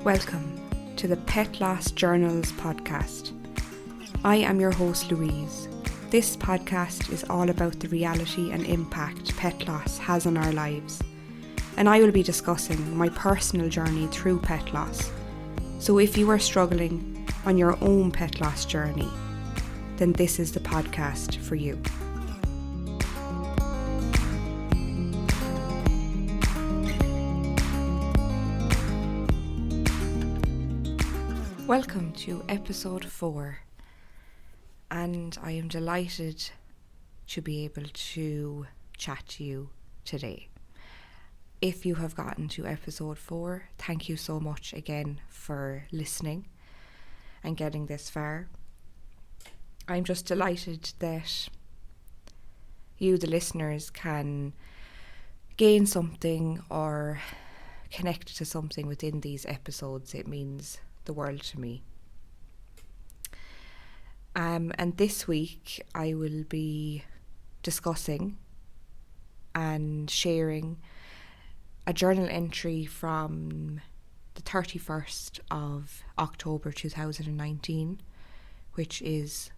Welcome to the Pet Loss Journals podcast. I am your host Louise. This podcast is all about the reality and impact pet loss has on our lives, and I will be discussing my personal journey through pet loss. So if you are struggling on your own pet loss journey, then this is the podcast for you. Welcome to episode 4, and I am delighted to be able to chat to you today. If you have gotten to episode 4, thank you so much again for listening and getting this far. I'm just delighted that you, the listeners, can gain something or connect to something within these episodes. It means the world to me. And this week I will be discussing and sharing a journal entry from the 31st of October 2019, which is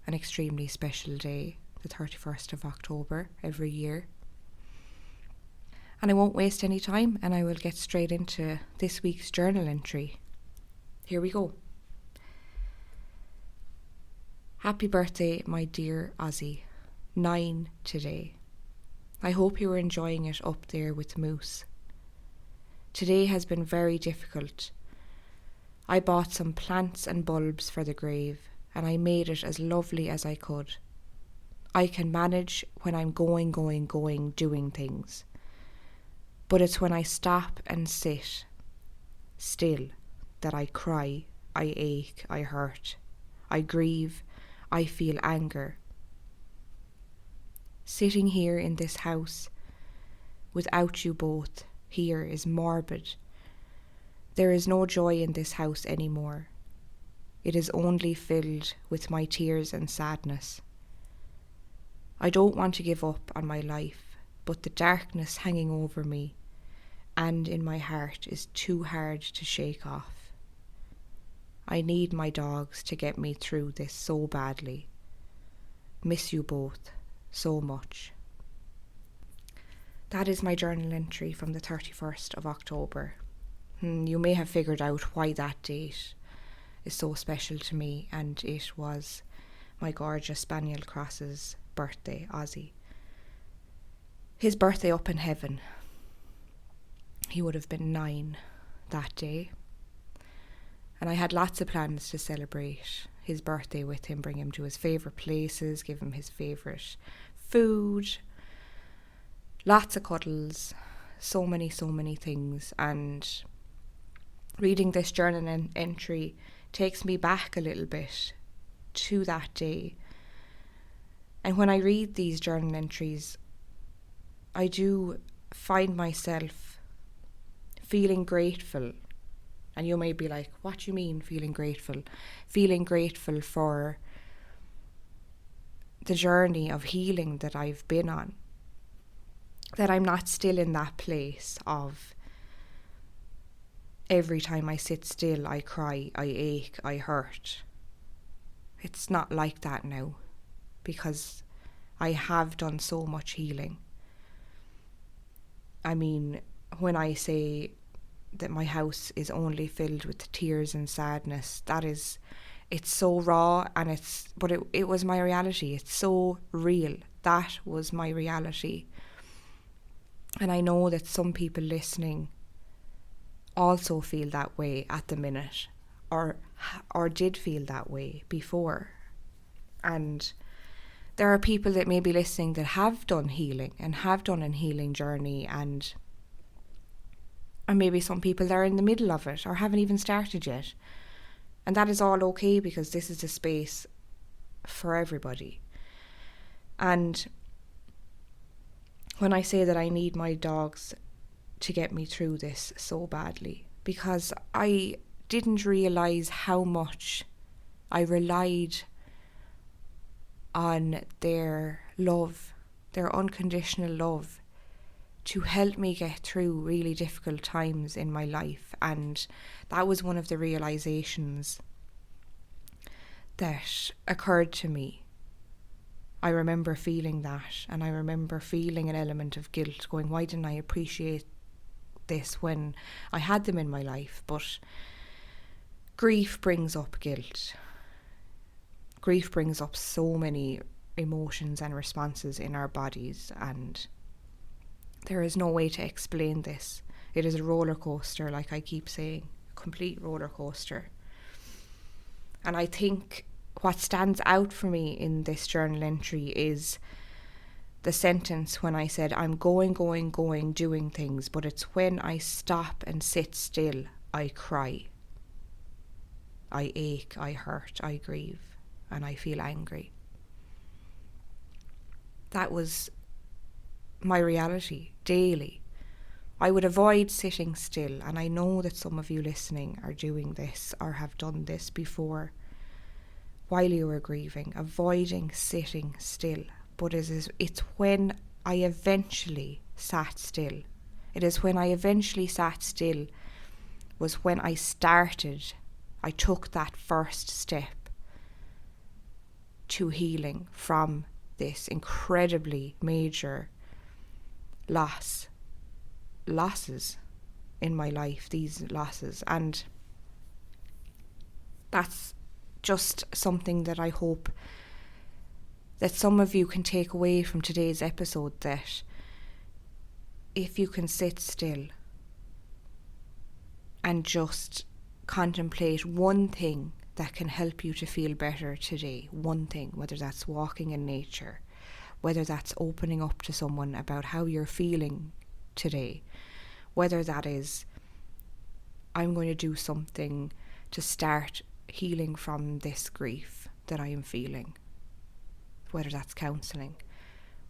an extremely special day, the 31st of October every year. And I won't waste any time, and I will get straight into this week's journal entry. Here we go. Happy birthday, my dear Ozzie. 9 today. I hope you are enjoying it up there with Moose. Today has been very difficult. I bought some plants and bulbs for the grave, and I made it as lovely as I could. I can manage when I'm going, doing things. But it's when I stop and sit still that I cry, I ache, I hurt, I grieve, I feel anger. Sitting here in this house without you both here is morbid. There is no joy in this house anymore. It is only filled with my tears and sadness. I don't want to give up on my life, but the darkness hanging over me and in my heart is too hard to shake off. I need my dogs to get me through this so badly. Miss you both so much. That is my journal entry from the 31st of October. You may have figured out why that date is so special to me, and it was my gorgeous Spaniel Cross's birthday, Ozzie. His birthday up in heaven. He would have been 9 that day. And I had lots of plans to celebrate his birthday with him, bring him to his favourite places, give him his favourite food, lots of cuddles, so many things. And reading this journal entry takes me back a little bit to that day. And when I read these journal entries, I do find myself feeling grateful. And you may be like, what do you mean feeling grateful? Feeling grateful for the journey of healing that I've been on. That I'm not still in that place of every time I sit still, I cry, I ache, I hurt. It's not like that now, because I have done so much healing. I mean, when I say that my house is only filled with tears and sadness, it's so raw, and but it was my reality. It's so real. That was my reality. And I know that some people listening also feel that way at the minute, or did feel that way before. And there are people that may be listening that have done healing and have done a healing journey, and maybe some people that are in the middle of it or haven't even started yet. And that is all okay, because this is a space for everybody. And when I say that I need my dogs to get me through this so badly, because I didn't realise how much I relied on their love, their unconditional love, to help me get through really difficult times in my life. And that was one of the realizations that occurred to me. I remember feeling that, and I remember feeling an element of guilt, going, why didn't I appreciate this when I had them in my life? But grief brings up guilt. Grief brings up so many emotions and responses in our bodies, and there is no way to explain this. It is a roller coaster, like I keep saying, a complete roller coaster. And I think what stands out for me in this journal entry is the sentence when I said, I'm going, doing things, but it's when I stop and sit still, I cry. I ache, I hurt, I grieve, and I feel angry. That was my reality daily. I would avoid sitting still, and I know that some of you listening are doing this or have done this before while you were grieving, avoiding sitting still. But it's when I eventually sat still. It is when I eventually sat still was when I took that first step to healing from this incredibly major losses in my life, these losses. And that's just something that I hope that some of you can take away from today's episode, that if you can sit still and just contemplate one thing that can help you to feel better today, one thing, whether that's walking in nature, whether that's opening up to someone about how you're feeling today, whether that is, I'm going to do something to start healing from this grief that I am feeling, whether that's counselling,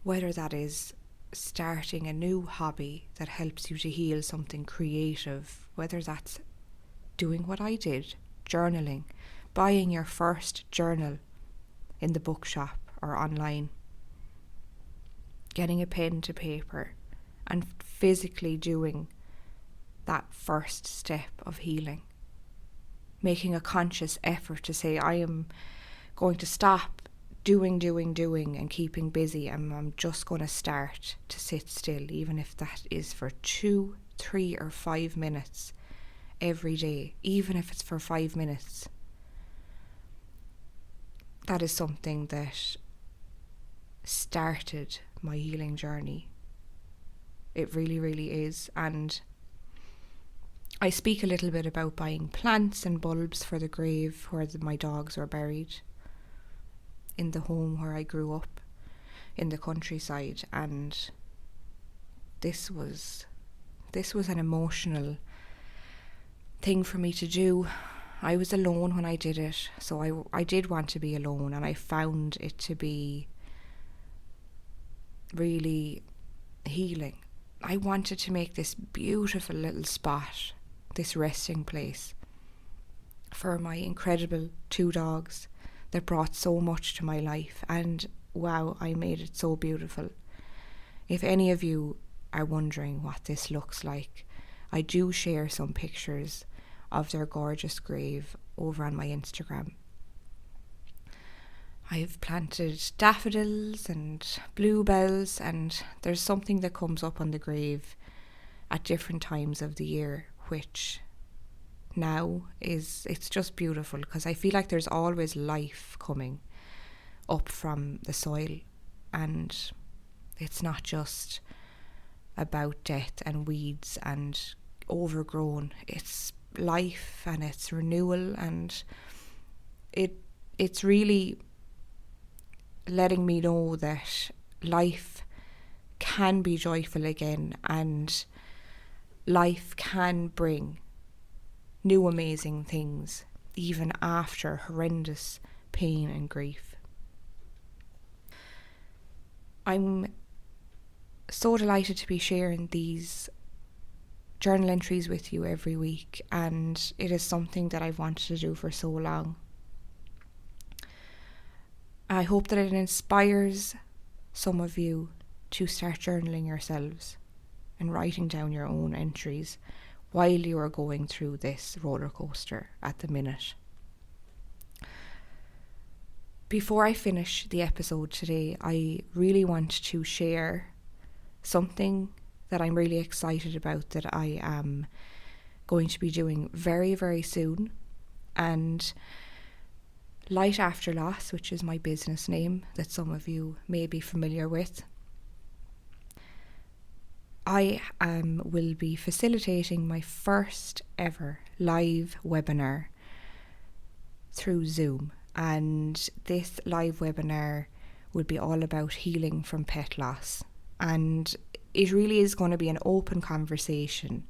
whether that is starting a new hobby that helps you to heal something creative, whether that's doing what I did, journaling, buying your first journal in the bookshop or online, getting a pen to paper and physically doing that first step of healing, making a conscious effort to say, I am going to stop doing and keeping busy, and I'm just going to start to sit still, even if that is for 2, 3 or 5 minutes every day, even if it's for 5 minutes. That is something that started my healing journey. It really, really is. And I speak a little bit about buying plants and bulbs for the grave where my dogs were buried, in the home where I grew up in the countryside. And this was an emotional thing for me to do. I was alone when I did it, so I did want to be alone, and I found it to be really healing. I wanted to make this beautiful little spot, this resting place, for my incredible 2 dogs that brought so much to my life, and wow, I made it so beautiful. If any of you are wondering what this looks like, I do share some pictures of their gorgeous grave over on my Instagram. I've planted daffodils and bluebells, and there's something that comes up on the grave at different times of the year, which now it's just beautiful, because I feel like there's always life coming up from the soil, and it's not just about death and weeds and overgrown. It's life and it's renewal, and it's really letting me know that life can be joyful again, and life can bring new amazing things even after horrendous pain and grief. I'm so delighted to be sharing these journal entries with you every week, and it is something that I've wanted to do for so long. I hope that it inspires some of you to start journaling yourselves. and writing down your own entries while you are going through this roller coaster at the minute. Before I finish the episode today, I really want to share something that I'm really excited about that I am going to be doing very, very soon. And Light After Loss, which is my business name that some of you may be familiar with, I will be facilitating my first ever live webinar through Zoom. And this live webinar will be all about healing from pet loss. And it really is going to be an open conversation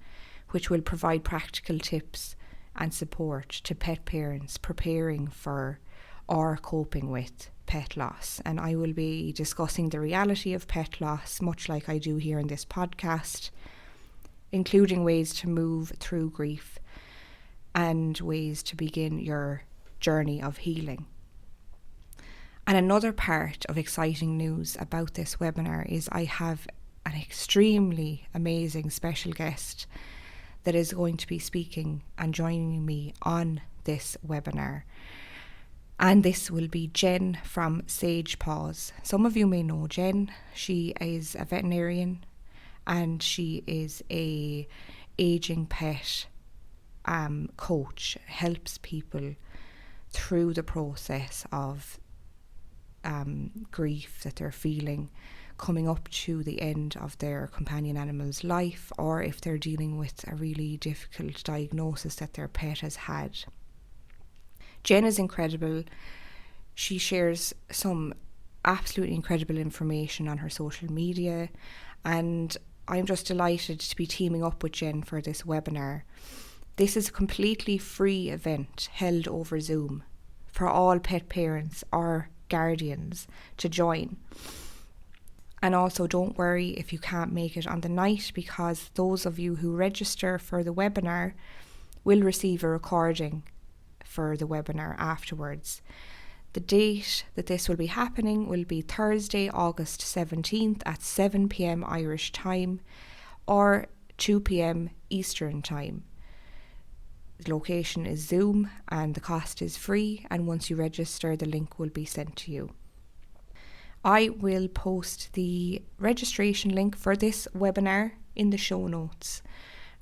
which will provide practical tips and support to pet parents preparing for or coping with pet loss. And I will be discussing the reality of pet loss, much like I do here in this podcast, including ways to move through grief and ways to begin your journey of healing. And another part of exciting news about this webinar is I have an extremely amazing special guest that is going to be speaking and joining me on this webinar. And this will be Jen from Sage Paws. Some of you may know Jen. She is a veterinarian and she is a aging pet coach, helps people through the process of grief that they're feeling coming up to the end of their companion animal's life, or if they're dealing with a really difficult diagnosis that their pet has had. Jen is incredible. She shares some absolutely incredible information on her social media, and I'm just delighted to be teaming up with Jen for this webinar. This is a completely free event held over Zoom for all pet parents or guardians to join. And also don't worry if you can't make it on the night, because those of you who register for the webinar will receive a recording for the webinar afterwards. The date that this will be happening will be Thursday, August 17th at 7 p.m. Irish time or 2 p.m. Eastern time. The location is Zoom and the cost is free, and once you register the link will be sent to you. I will post the registration link for this webinar in the show notes,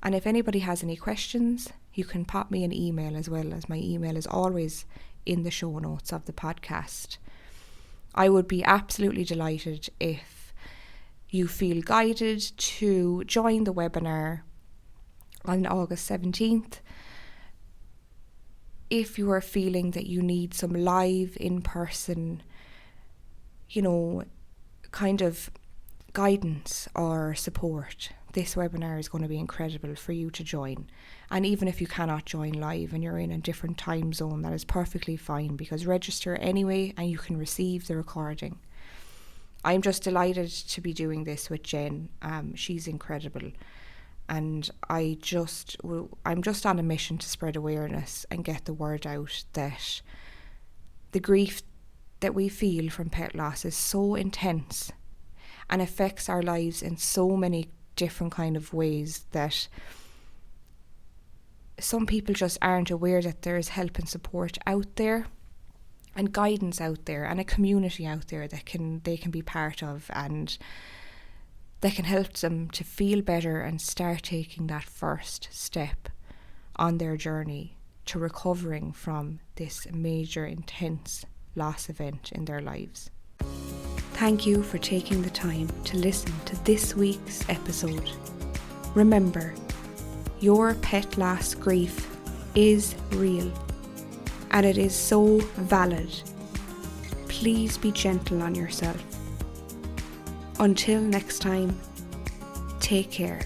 and if anybody has any questions you can pop me an email as well, as my email is always in the show notes of the podcast. I would be absolutely delighted if you feel guided to join the webinar on August 17th. If you are feeling that you need some live in-person, kind of guidance or support, this webinar is going to be incredible for you to join. And even if you cannot join live and you're in a different time zone, that is perfectly fine, because register anyway and you can receive the recording. I'm just delighted to be doing this with Jen. She's incredible. And I'm just on a mission to spread awareness and get the word out that the grief that we feel from pet loss is so intense and affects our lives in so many different kind of ways that some people just aren't aware that there is help and support out there and guidance out there and a community out there that they can be part of, and that can help them to feel better and start taking that first step on their journey to recovering from this major intense loss event in their lives. Thank you for taking the time to listen to this week's episode. Remember, your pet loss grief is real and it is so valid. Please be gentle on yourself. Until next time, take care.